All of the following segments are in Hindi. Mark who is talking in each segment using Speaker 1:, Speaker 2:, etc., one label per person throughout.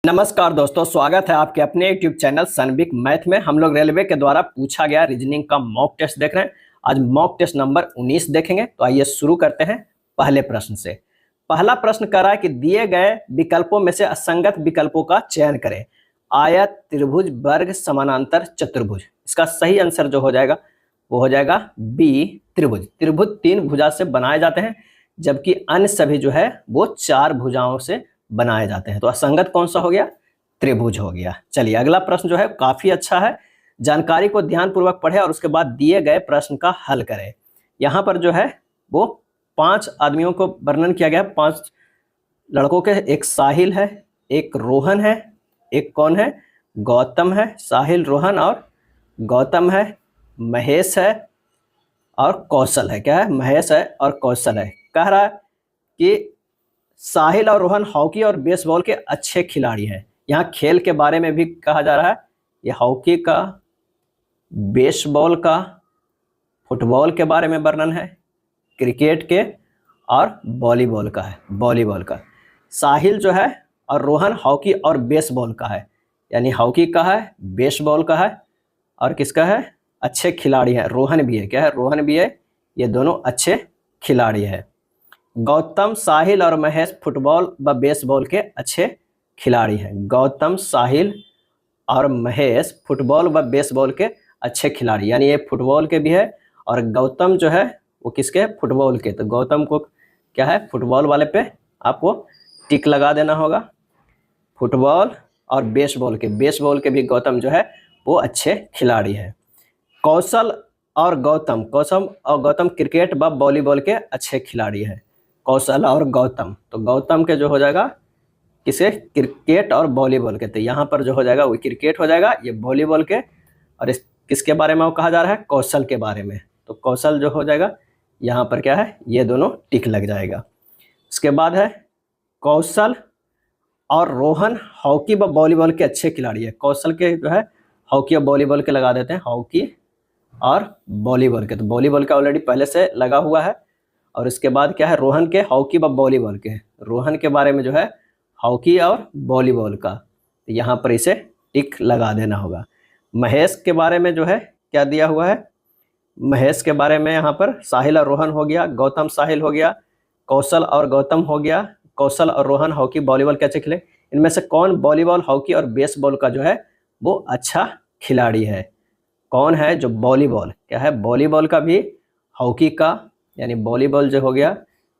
Speaker 1: नमस्कार दोस्तों, स्वागत है आपके अपने YouTube चैनल सनबिक मैथ में। हम लोग रेलवे के द्वारा पूछा गया रीजनिंग का मॉक टेस्ट देख रहे हैं। आज मॉक टेस्ट नंबर 19 देखेंगे। तो आइए शुरू करते हैं पहले प्रश्न से। पहला प्रश्न कह रहा है कि दिए गए विकल्पों में से असंगत विकल्पों का चयन करें। आयत, त्रिभुज, वर्ग, समानांतर, चतुर्भुज। इसका सही आंसर जो हो जाएगा वो हो जाएगा बी, त्रिभुज। त्रिभुज 3 भुजा से बनाए जाते हैं, जबकि अन्य सभी जो है वो 4 भुजाओं से बनाए जाते हैं। तो असंगत कौन सा हो गया? त्रिभुज हो गया। चलिए अगला प्रश्न जो है काफी अच्छा है। जानकारी को ध्यानपूर्वक पढ़े और उसके बाद दिए गए प्रश्न का हल करें। यहाँ पर जो है वो 5 आदमियों को वर्णन किया गया। 5 लड़कों के, एक साहिल है, एक रोहन है, एक कौन है? गौतम है। साहिल, रोहन और गौतम है। महेश है और कौशल है। क्या है? महेश है और कौशल है। कह रहा है कि साहिल और रोहन हॉकी और बेसबॉल के अच्छे खिलाड़ी हैं। यहाँ खेल के बारे में भी कहा जा रहा है। ये हॉकी का, बेसबॉल का, फुटबॉल के बारे में वर्णन है, क्रिकेट के और वॉलीबॉल का है। वॉलीबॉल का साहिल जो है और रोहन हॉकी और बेसबॉल का है, यानी हॉकी का है, बेसबॉल का है और किसका है? अच्छे खिलाड़ी हैं। रोहन भी है। क्या है? रोहन भी है। ये दोनों अच्छे खिलाड़ी हैं। गौतम, साहिल और महेश फुटबॉल व बेसबॉल के अच्छे खिलाड़ी हैं। गौतम, साहिल और महेश फुटबॉल व बेसबॉल के अच्छे खिलाड़ी, यानी ये फुटबॉल के भी है और गौतम जो है वो किसके? फुटबॉल के। तो गौतम को क्या है? फुटबॉल वाले पे आपको टिक लगा देना होगा। फुटबॉल और बेसबॉल के भी गौतम जो है वो अच्छे खिलाड़ी हैं। कौशल और गौतम क्रिकेट व वॉलीबॉल के अच्छे खिलाड़ी हैं। कौशल और गौतम, तो गौतम के जो हो जाएगा किसे? क्रिकेट और वॉलीबॉल के। तो यहाँ पर जो हो जाएगा वो क्रिकेट हो जाएगा, ये वॉलीबॉल के। और इस किसके बारे में वो कहा जा रहा है? कौशल के बारे में। तो कौशल जो हो जाएगा यहाँ पर क्या है? ये दोनों टिक लग जाएगा। इसके बाद है कौशल और रोहन हॉकी व वॉलीबॉल के अच्छे खिलाड़ी है। कौशल के जो है हॉकी और वॉलीबॉल के लगा देते हैं, हॉकी और वॉलीबॉल के। तो वॉलीबॉल का ऑलरेडी पहले से लगा हुआ है। और इसके बाद क्या है? रोहन के हॉकी व वॉलीबॉल के। रोहन के बारे में जो है हॉकी और वॉलीबॉल का, तो यहाँ पर इसे टिक लगा देना होगा। महेश के बारे में जो है क्या दिया हुआ है? महेश के बारे में यहाँ पर साहिल और रोहन हो गया, गौतम साहिल हो गया, कौशल और गौतम हो गया। कौशल और रोहन हॉकी वॉलीबॉल के अच्छे खिले। इनमें से कौन वॉलीबॉल, हॉकी और बेसबॉल का जो है वो अच्छा खिलाड़ी है? कौन है जो वॉलीबॉल? क्या है? वॉलीबॉल का भी, हॉकी का, यानी वॉलीबॉल जो हो गया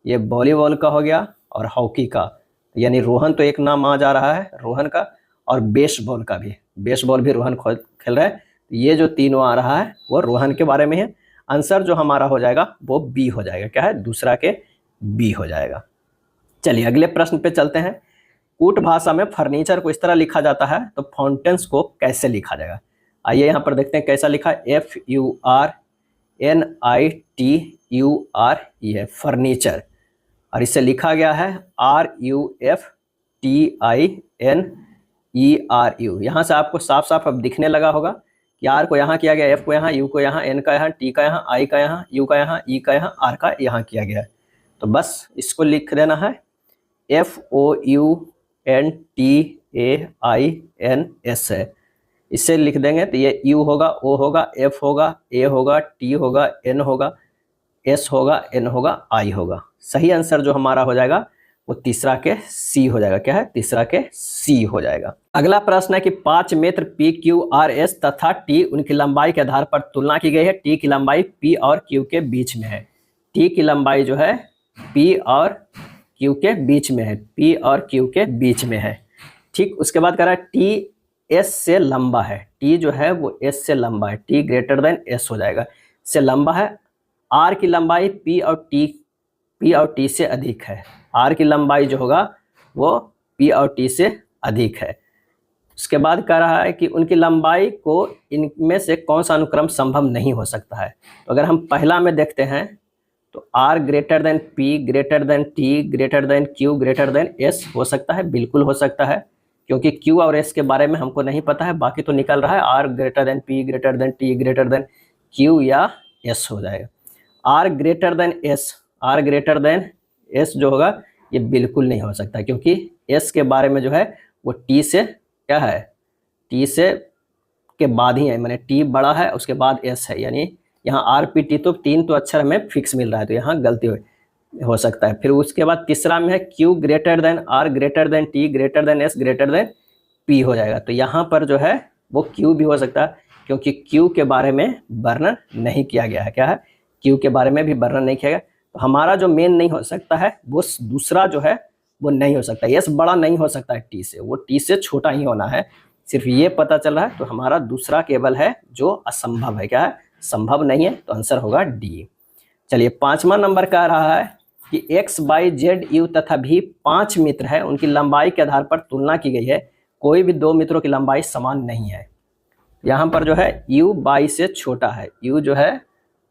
Speaker 1: ये वॉलीबॉल का हो गया और हॉकी का, यानी रोहन तो एक नाम आ जा रहा है रोहन का। और बेसबॉल का भी, बेसबॉल भी रोहन खेल रहा है। ये जो तीनों आ रहा है वो रोहन के बारे में है। आंसर जो हमारा हो जाएगा वो बी हो जाएगा। क्या है? दूसरा के बी हो जाएगा। चलिए अगले प्रश्न पे चलते हैं। कूट भाषा में फर्नीचर को इस तरह लिखा जाता है, तो फाउंटेन्स को कैसे लिखा जाएगा? आइए यहाँ पर देखते हैं कैसा लिखा है। FURNITURE है फर्नीचर, और इसे लिखा गया है RUFTINERU। यहाँ से आपको साफ साफ अब दिखने लगा होगा कि आर को यहाँ किया गया, एफ को यहाँ, यू को यहाँ, एन का यहाँ, टी का यहाँ, आई का यहाँ, यू का यहाँ, ई का यहाँ, आर का यहाँ किया गया है। तो बस इसको लिख देना है FOUNTAINS है। इसे लिख देंगे तो ये यू होगा, ओ होगा, एफ होगा, ए होगा, टी होगा, एन होगा, एस होगा, एन होगा, आई होगा। सही आंसर जो हमारा हो जाएगा वो तीसरा के सी हो जाएगा। क्या है? तीसरा के सी हो जाएगा। अगला प्रश्न है कि 5 मित्र पी, क्यू, आर, एस तथा टी, उनकी लंबाई के आधार पर तुलना की गई है। टी की लंबाई पी और क्यू के बीच में है। टी की लंबाई जो है पी और क्यू के बीच में है। पी और क्यू के बीच में है। ठीक, उसके बाद कह रहा है टी एस से लंबा है। टी जो है वो एस से लंबा है। टी ग्रेटर देन एस हो जाएगा, से लंबा है। आर की लंबाई पी और टी से अधिक है। आर की लंबाई जो होगा वो पी और टी से अधिक है। उसके बाद कह रहा है कि उनकी लंबाई को इनमें से कौन सा अनुक्रम संभव नहीं हो सकता है। तो अगर हम पहला में देखते हैं तो R greater than P greater than T greater than Q greater than S हो सकता है। बिल्कुल हो सकता है, क्योंकि क्यू और एस के बारे में हमको नहीं पता है। बाकी तो निकल रहा है R greater than P greater than T greater than Q या एस हो जाएगा। आर ग्रेटर देन एस जो होगा ये बिल्कुल नहीं हो सकता, क्योंकि एस के बारे में जो है वो टी से क्या है, टी से के बाद ही है, मैंने टी बड़ा है उसके बाद एस है, यानी यहाँ आर पी टी तो 3 तो अक्षर हमें फिक्स मिल रहा है, तो यहाँ गलती हो सकता है। फिर उसके बाद तीसरा में है Q greater than R greater than T greater than S greater than P हो जाएगा, तो यहाँ पर जो है वो क्यू भी हो सकता है, क्योंकि क्यू के बारे में वर्णन नहीं किया गया है। क्या है, क्यू के बारे में भी वर्णन नहीं किया गया, तो हमारा जो मेन नहीं हो सकता है वो दूसरा जो है वो नहीं हो सकता, एस बड़ा नहीं हो सकता है टी से, वो टी से छोटा ही होना है, सिर्फ ये पता चल रहा है, तो हमारा दूसरा केवल है जो असंभव है। क्या है, संभव नहीं है, तो आंसर होगा डी। चलिए 5वां नंबर कह रहा है कि एक्स वाई जेड यू तथा भी 5 मित्र है, उनकी लंबाई के आधार पर तुलना की गई है, कोई भी 2 मित्रों की लंबाई समान नहीं है। यहाँ पर जो है u 22 से छोटा है, u जो है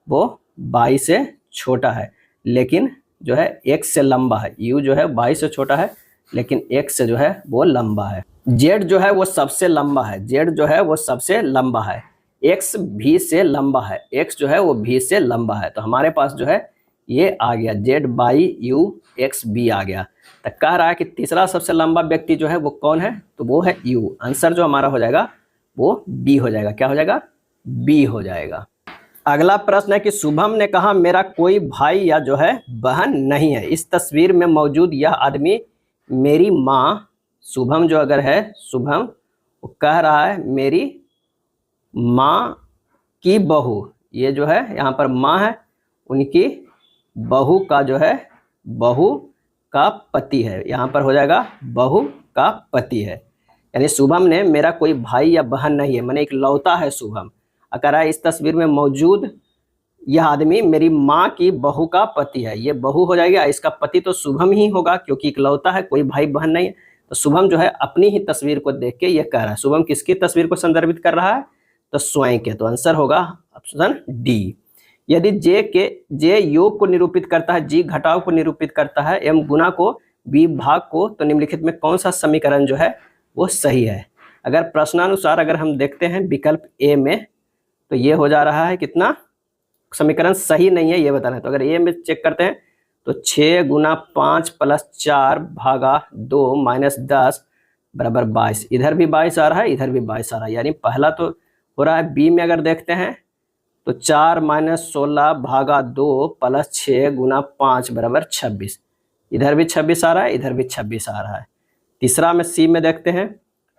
Speaker 1: वो 22 से छोटा है, लेकिन जो है x से लंबा है, u जो है 22 से छोटा है लेकिन x से जो है वो लंबा है। z जो है वो सबसे लंबा है, z जो है वो सबसे लंबा है, x v से लंबा है, x जो है वो v से लंबा है, तो हमारे पास जो है ये आ गया z by u x b आ गया। तो कह रहा है कि तीसरा सबसे लंबा व्यक्ति जो है वो कौन है, तो वो है u। आंसर जो हमारा हो जाएगा वो बी हो जाएगा। क्या हो जाएगा, बी हो जाएगा। अगला प्रश्न है कि शुभम ने कहा मेरा कोई भाई या जो है बहन नहीं है, इस तस्वीर में मौजूद यह आदमी मेरी माँ, शुभम जो अगर है, शुभम वो कह रहा है मेरी माँ की बहू, ये जो है यहाँ पर माँ है, उनकी बहू का जो है, बहू का पति है, यहाँ पर हो जाएगा बहू का पति है। यानी शुभम ने मेरा कोई भाई या बहन नहीं है, मैंने एक लौता है शुभम, अगर है इस तस्वीर में मौजूद यह आदमी मेरी माँ की बहू का पति है, ये बहू हो जाएगा, इसका पति तो शुभम ही होगा क्योंकि इकलौता है, कोई भाई बहन नहीं है, तो शुभम जो है अपनी ही तस्वीर को देख के ये कह रहा है। शुभम किसकी तस्वीर को संदर्भित कर रहा है, तो स्वयं के, तो आंसर होगा ऑप्शन डी। यदि जे योग को निरूपित करता है, जी घटाव को निरूपित करता है, एम गुना को, बी भाग को, तो निम्नलिखित में कौन सा समीकरण जो है वो सही है। अगर प्रश्नानुसार अगर हम देखते हैं विकल्प ए में, तो ये हो जा रहा है कितना, समीकरण सही नहीं है ये बताना है, तो अगर ए में चेक करते हैं तो 6 गुना 5 प्लस 4 भागा 2 माइनस 10 बराबर 22, इधर भी 22 आ रहा है, इधर भी 22 आ रहा है, यानी पहला तो हो रहा है। बी में अगर देखते हैं तो 4 माइनस 16 भागा 2 प्लस 6 गुना 5 बराबर 26, इधर भी 26 आ रहा है, इधर भी 26 आ रहा है। तीसरा में सी में देखते हैं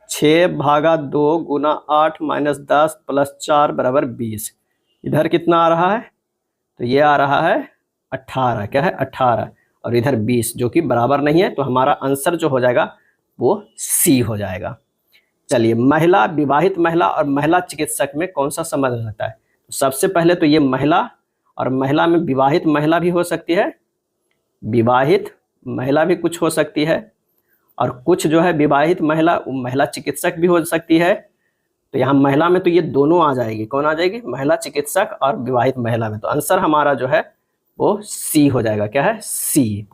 Speaker 1: 6 भागा 2 गुना 8 माइनस 10 प्लस 4 बराबर 20, इधर कितना आ रहा है, तो ये आ रहा है 18, क्या है 18, और इधर 20 जो कि बराबर नहीं है, तो हमारा आंसर जो हो जाएगा वो सी हो जाएगा। चलिए महिला, विवाहित महिला और महिला चिकित्सक में कौन सा संबंध रहता है, तो सबसे पहले तो ये महिला, और महिला में विवाहित महिला भी हो सकती है, विवाहित महिला भी कुछ हो सकती है, और कुछ जो है विवाहित महिला महिला चिकित्सक भी हो सकती है, तो यहाँ महिला में तो ये दोनों आ जाएगी, कौन आ जाएगी, महिला चिकित्सक और विवाहित महिला में, तो आंसर हमारा जो है वो सी हो जाएगा। क्या है, सी।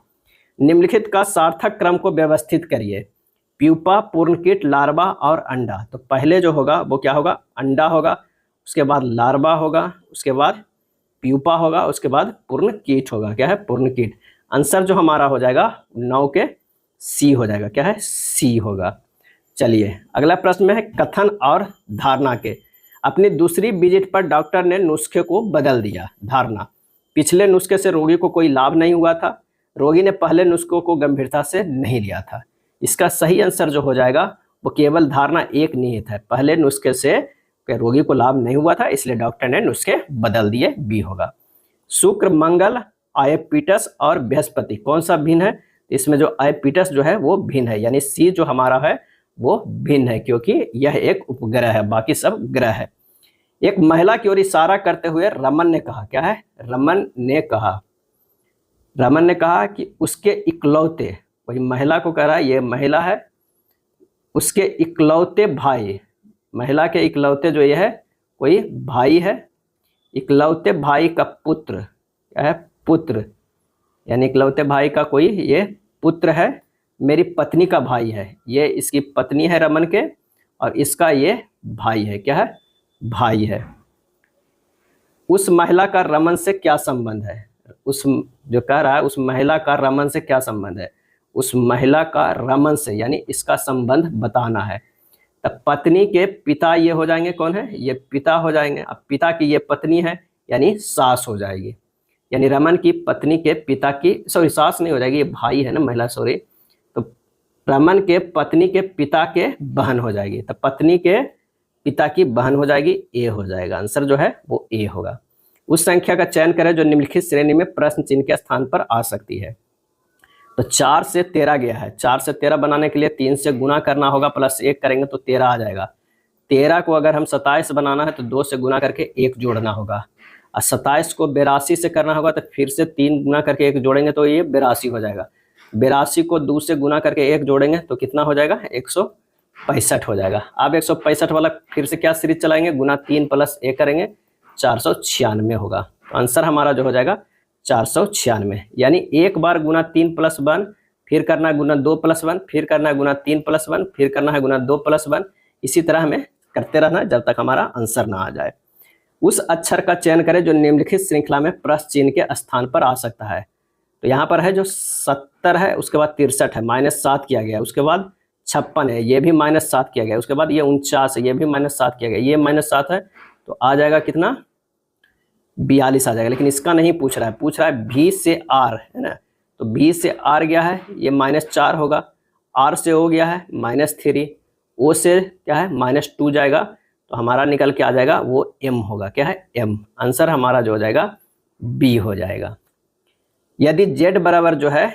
Speaker 1: निम्नलिखित का सार्थक क्रम को व्यवस्थित करिए, प्यूपा, पूर्णकीट, लार्वा और अंडा, तो पहले जो होगा वो क्या होगा, अंडा होगा, उसके बाद लार्वा होगा, उसके बाद प्यूपा होगा, उसके बाद पूर्णकीट होगा। क्या है, पूर्णकीट। आंसर जो हमारा हो जाएगा 9 के सी हो जाएगा। क्या है, सी होगा। चलिए अगला प्रश्न में है कथन और धारणा के। अपनी दूसरी विजिट पर डॉक्टर ने नुस्खे को बदल दिया। धारणा, पिछले नुस्खे से रोगी को कोई लाभ नहीं हुआ था, रोगी ने पहले नुस्खों को गंभीरता से नहीं लिया था। इसका सही आंसर जो हो जाएगा वो केवल धारणा एक निहित है, पहले नुस्खे से रोगी को लाभ नहीं हुआ था इसलिए डॉक्टर ने नुस्खे बदल दिए, बी होगा। शुक्र, मंगल, आयपीटस और बृहस्पति कौन सा भिन्न है, इसमें जो आयपीटस जो है वो भिन्न है, यानी सी जो हमारा है वो भिन्न है क्योंकि यह एक उपग्रह है, बाकी सब ग्रह है। एक महिला की ओर इशारा करते हुए रमन ने कहा, क्या है, रमन ने कहा कि उसके इकलौते, वही महिला को कह रहा है, ये महिला है, उसके इकलौते भाई, महिला के इकलौते जो ये है कोई भाई है, इकलौते भाई का पुत्र, क्या है, पुत्र, यानी इकलौते भाई का कोई ये पुत्र है, मेरी पत्नी का भाई है, ये इसकी पत्नी है रमन के, और इसका ये भाई है, क्या है, भाई है। उस महिला का रमन से क्या संबंध है, उस जो कह रहा है उस महिला का रमन से क्या संबंध है, उस महिला का रमन से, यानी इसका संबंध बताना है। तब पत्नी के पिता ये हो जाएंगे, कौन है, ये पिता हो जाएंगे। अब पिता की ये पत्नी है यानी सास हो जाएगी, यानी रमन की पत्नी के पिता की, सॉरी सास नहीं हो जाएगी, ये भाई है ना महिला, सॉरी। तो रमन के पत्नी के पिता के बहन हो जाएगी, तो पत्नी के पिता की बहन हो जाएगी, ए हो जाएगा। आंसर जो है वो ए होगा। उस संख्या का चयन करें जो निम्नलिखित श्रेणी में प्रश्न चिन्ह के स्थान पर आ सकती है। तो 4 से 13 गया है, 4 से 13 बनाने के लिए 3 से गुना करना होगा, प्लस 1 करेंगे तो 13 आ जाएगा। 13 को अगर हम 27 बनाना है तो 2 से गुना करके 1 जोड़ना होगा, और 27 को 82 से करना होगा तो फिर से 3 गुना करके 1 जोड़ेंगे तो ये 82 हो जाएगा। 82 को 2 से गुना करके 1 जोड़ेंगे तो कितना हो जाएगा, 165 हो जाएगा। अब 165 वाला फिर से क्या सीरीज चलाएंगे, गुना 3 प्लस 1 करेंगे, 496 होगा। तो आंसर हमारा जो हो जाएगा 496, यानी एक बार गुना 3 + 1, फिर करना है गुना 2 + 1, फिर करना है गुना 3 + 1, फिर करना है गुना 2 + 1। इसी तरह हमें करते रहना है जब तक हमारा आंसर ना आ जाए। उस अक्षर का चयन करें जो निम्नलिखित श्रृंखला में प्रश्न चिन्ह के स्थान पर आ सकता है। तो यहाँ पर है जो 70 है, उसके बाद 63 है, -7 किया गया, उसके बाद 56 है, ये भी -7 किया गया, उसके बाद ये 49 है, ये भी -7 किया गया, ये -7 है, तो आ जाएगा कितना, 42 आ जाएगा। लेकिन इसका नहीं पूछ रहा है, पूछ रहा है भी से आर, है ना। तो भी से आर गया है, ये -4 होगा, आर से ओ गया है -3, ओ से क्या है -2 जाएगा, तो हमारा निकल के आ जाएगा वो एम होगा, क्या है, एम। आंसर हमारा जो हो जाएगा बी हो जाएगा। यदि जेड बराबर जो है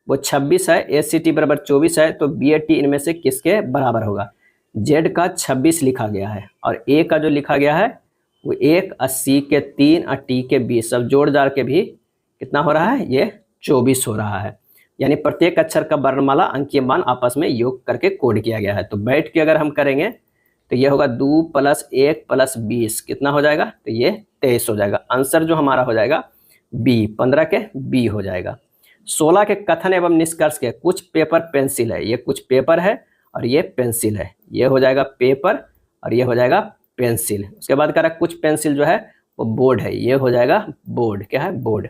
Speaker 1: वो 26 है, ए सी टी बराबर 24 है, तो बी ए टी इनमें से किसके बराबर होगा। जेड का 26 लिखा गया है और ए का जो लिखा गया है वो 1, 80 के 3 और टी के 20, सब जोड़ जाड़ के भी कितना हो रहा है, ये 24 हो रहा है। यानी प्रत्येक अक्षर का वर्णमाला अंकीय मान आपस में योग करके कोड किया गया है। तो बैठ के अगर हम करेंगे तो ये होगा 2 + 1 + 20, कितना हो जाएगा, तो ये 23 हो जाएगा। आंसर जो हमारा हो जाएगा बी, 15 के बी हो जाएगा। 16 के कथन एवं निष्कर्ष के, कुछ पेपर पेंसिल है, ये कुछ पेपर है और ये पेंसिल है, ये हो जाएगा पेपर और ये हो जाएगा पेंसिल। उसके बाद कह रहा है कुछ पेंसिल जो है वो बोर्ड है, ये हो जाएगा बोर्ड, क्या है, बोर्ड।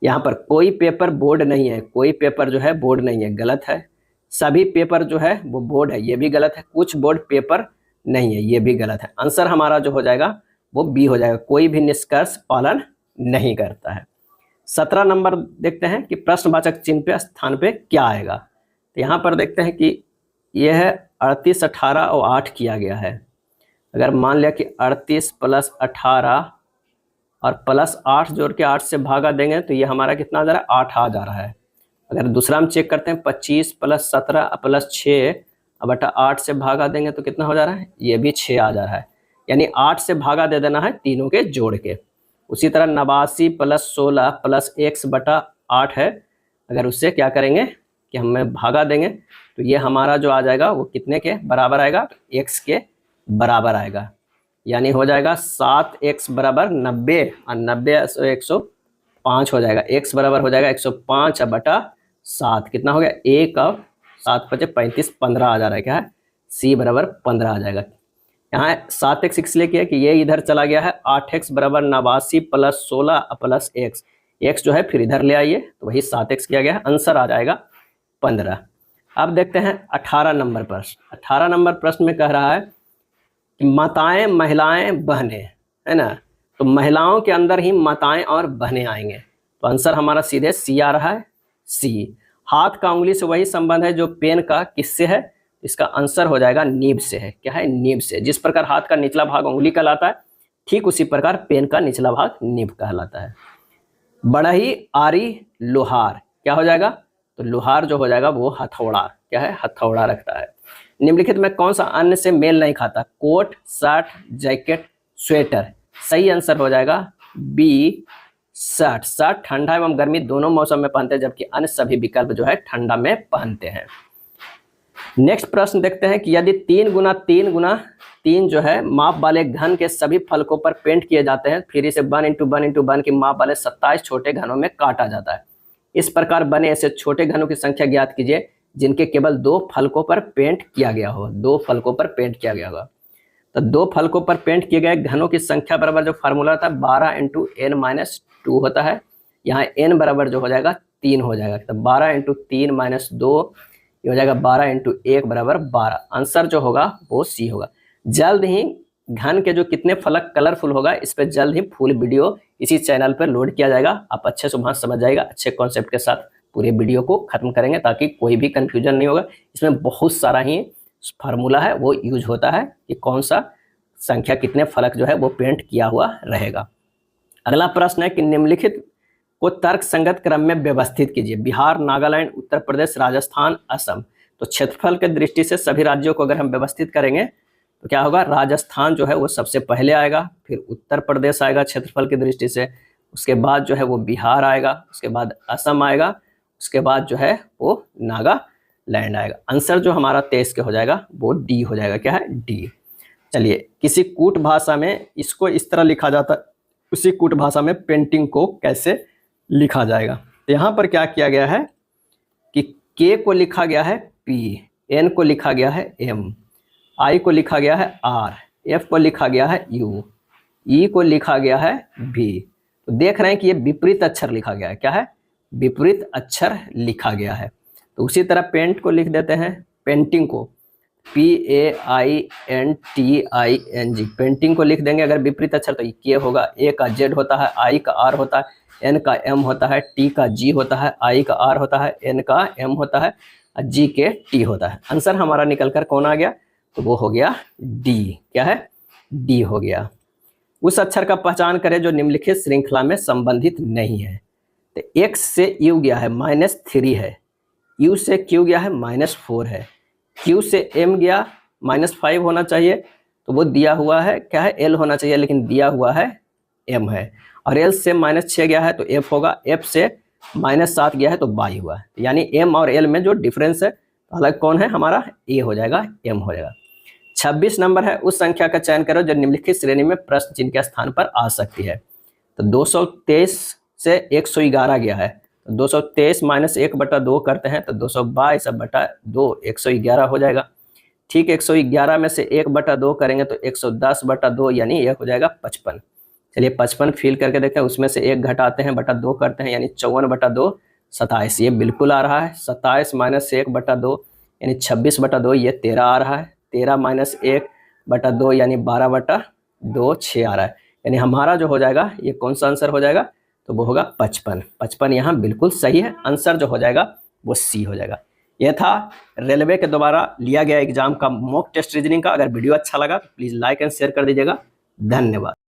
Speaker 1: यहाँ पर कोई पेपर बोर्ड नहीं है, कोई पेपर जो है बोर्ड नहीं है, गलत है। सभी पेपर जो है वो बोर्ड है, ये भी गलत है। कुछ बोर्ड पेपर नहीं है, ये भी गलत है। आंसर हमारा जो हो जाएगा वो बी हो जाएगा, कोई भी निष्कर्ष पालन नहीं करता है। 17 नंबर देखते हैं कि प्रश्नवाचक चिन्ह पे स्थान पे क्या आएगा। तो यहाँ पर देखते हैं कि यह है 38, 18 और 8 किया गया है। अगर मान लिया कि 38 + 18 और +8 जोड़ के 8 से भागा देंगे तो ये हमारा कितना आ जा रहा है, 8 आ जा रहा है। अगर दूसरा हम चेक करते हैं 25 + 17 + 6 अब बटा 8 से भागा देंगे तो कितना हो जा रहा है, ये भी 6 आ जा रहा है। यानी 8 से भागा दे देना है तीनों के जोड़ के। उसी तरह 89 + 16 + x बटा 8 है, अगर उससे क्या करेंगे कि हमें भागा देंगे तो ये हमारा जो आ जाएगा वो कितने के बराबर आएगा, x के बराबर आएगा। यानी हो जाएगा 7x बराबर 90 और 90 से 105 हो जाएगा, x बराबर हो जाएगा 105 बटा 7, कितना हो गया, 1 और 7 × 5 = 35, 15 आ जा रहा है, क्या है, c बराबर 15 आ जाएगा। यहाँ 7x इसलिए किया कि ये इधर चला गया है, 8x बराबर 89 + 16 + x, x जो है फिर इधर ले आइए तो वही 7x किया गया है, आंसर आ जाएगा 15। अब देखते हैं 18 नंबर प्रश्न। 18 नंबर प्रश्न में कह रहा है कि माताएं, महिलाएं, बहनें, है ना। तो महिलाओं के अंदर ही माताएं और बहनें आएंगे, तो आंसर हमारा सीधे सी आ रहा है, सी। हाथ का उंगली से वही संबंध है जो पेन का किससे है, इसका आंसर हो जाएगा नीब से है, क्या है, नीब से। जिस प्रकार हाथ का निचला भाग उंगली कहलाता है, ठीक उसी प्रकार पेन का निचला भाग नीब कहलाता है। बढ़ई, आरी, लोहार, क्या हो जाएगा, तो लोहार जो हो जाएगा वो हथौड़ा, क्या है, हथौड़ा रखता है। निम्नलिखित में कौन सा अन्य से मेल नहीं खाता, कोट, शर्ट, जैकेट, स्वेटर। सही आंसर हो जाएगा बी, शर्ट। शर्ट ठंडा एवं गर्मी दोनों मौसम में पहनते हैं, जबकि अन्य सभी विकल्प जो है ठंडा में पहनते हैं। नेक्स्ट प्रश्न देखते हैं कि यदि 3 × 3 × 3 जो है माप वाले घन के सभी फलकों पर पेंट किए जाते हैं, फिर इसे 1 × 1 × 1 की माप वाले 27 छोटे घनों में काटा जाता है। इस प्रकार बने ऐसे छोटे घनों की संख्या ज्ञात कीजिए जिनके केवल 2 फलकों पर पेंट किया गया हो, 2 फलकों पर पेंट किया गया होगा। तो 2 फलकों पर पेंट किए गए घनों की संख्या बराबर जो फार्मूला था 12 × n - 2 होता है। यहाँ n बराबर जो हो जाएगा 3 हो जाएगा। तो 12 इंटू 3 माइनस 2 ये हो जाएगा 12 इंटू 1 बराबर 12। आंसर जो होगा वो सी होगा। जल्द ही घन के जो कितने फलक कलरफुल होगा इस पर जल्द ही फुल वीडियो इसी चैनल पर लोड किया जाएगा। आप अच्छे से वहाँ समझ जाएगा, अच्छे कॉन्सेप्ट के साथ पूरे वीडियो को खत्म करेंगे ताकि कोई भी कंफ्यूजन नहीं होगा। इसमें बहुत सारा ही फार्मूला है वो यूज होता है कि कौन सा संख्या कितने फलक जो है वो पेंट किया हुआ रहेगा। अगला प्रश्न है कि निम्नलिखित को तर्क संगत क्रम में व्यवस्थित कीजिए। बिहार, नागालैंड, उत्तर प्रदेश, राजस्थान, असम। तो क्षेत्रफल के दृष्टि से सभी राज्यों को अगर हम व्यवस्थित करेंगे तो क्या होगा, राजस्थान जो है वो सबसे पहले आएगा, फिर उत्तर प्रदेश आएगा क्षेत्रफल की दृष्टि से, उसके बाद जो है वो बिहार आएगा, उसके बाद असम आएगा, उसके बाद जो है वो नागालैंड आएगा। आंसर जो हमारा 23 के हो जाएगा वो डी हो जाएगा। क्या है, डी। चलिए, किसी कूट भाषा में इसको इस तरह लिखा जाता है, उसी कूट भाषा में पेंटिंग को कैसे लिखा जाएगा। तो यहाँ पर क्या किया गया है कि के को लिखा गया है पी, एन को लिखा गया है एम, आई को लिखा गया है आर, एफ को लिखा गया है यू, ई को लिखा गया है भी। तो देख रहे हैं कि ये विपरीत अक्षर लिखा गया है। क्या है, विपरीत अक्षर लिखा गया है। तो उसी तरह पेंट को लिख देते हैं, पेंटिंग को PAINTING, पेंटिंग को लिख देंगे अगर विपरीत अक्षर तो के होगा, ए का जेड होता है, आई का आर होता है, एन का एम होता है, टी का जी होता है, आई का आर होता है, एन का एम होता है, जी के टी होता है। आंसर हमारा निकल कर कौन आ गया, तो वो हो गया डी। क्या है, डी हो गया। उस अक्षर का पहचान करें जो निम्नलिखित श्रृंखला में संबंधित नहीं है। तो एक्स से यू गया है -3 है, यू से क्यू गया है -4 है, क्यू से एम गया -5 होना चाहिए, तो वो दिया हुआ है क्या है, एल होना चाहिए, लेकिन दिया हुआ है एम है। और एल से -6 गया है तो एफ होगा, एफ से -7 गया है तो बाई हुआ है। यानी एम और एल में जो डिफरेंस है तो अलग कौन है, हमारा ए हो जाएगा, एम हो जाएगा। 26 नंबर है, उस संख्या का चयन करो जो निम्नलिखित श्रेणी में प्रश्न चिन्ह के स्थान पर आ सकती है। तो 223 से 111 गया है, तो 223 - 1/2 करते हैं तो 222/2 111 हो जाएगा। ठीक, 111 में से 1/2 करेंगे तो 110/2 यानी यह हो जाएगा 55। चलिए 55 फिल करके देखते हैं, उसमें से 1 घटाते हैं, बटा 2 करते हैं, यानी 54/2 27। ये बिल्कुल आ रहा है। 27 - 1/2 यानी 26/2, ये 13 आ रहा है। 13 - 1/2 यानी 12/2 6 आ रहा है। यानी हमारा जो हो जाएगा ये कौन सा आंसर हो जाएगा, तो वो होगा 55। 55 यहाँ बिल्कुल सही है। आंसर जो हो जाएगा वो सी हो जाएगा। यह था रेलवे के द्वारा लिया गया एग्जाम का मॉक टेस्ट रीजनिंग का। अगर वीडियो अच्छा लगा तो प्लीज़ लाइक एंड शेयर कर दीजिएगा। धन्यवाद।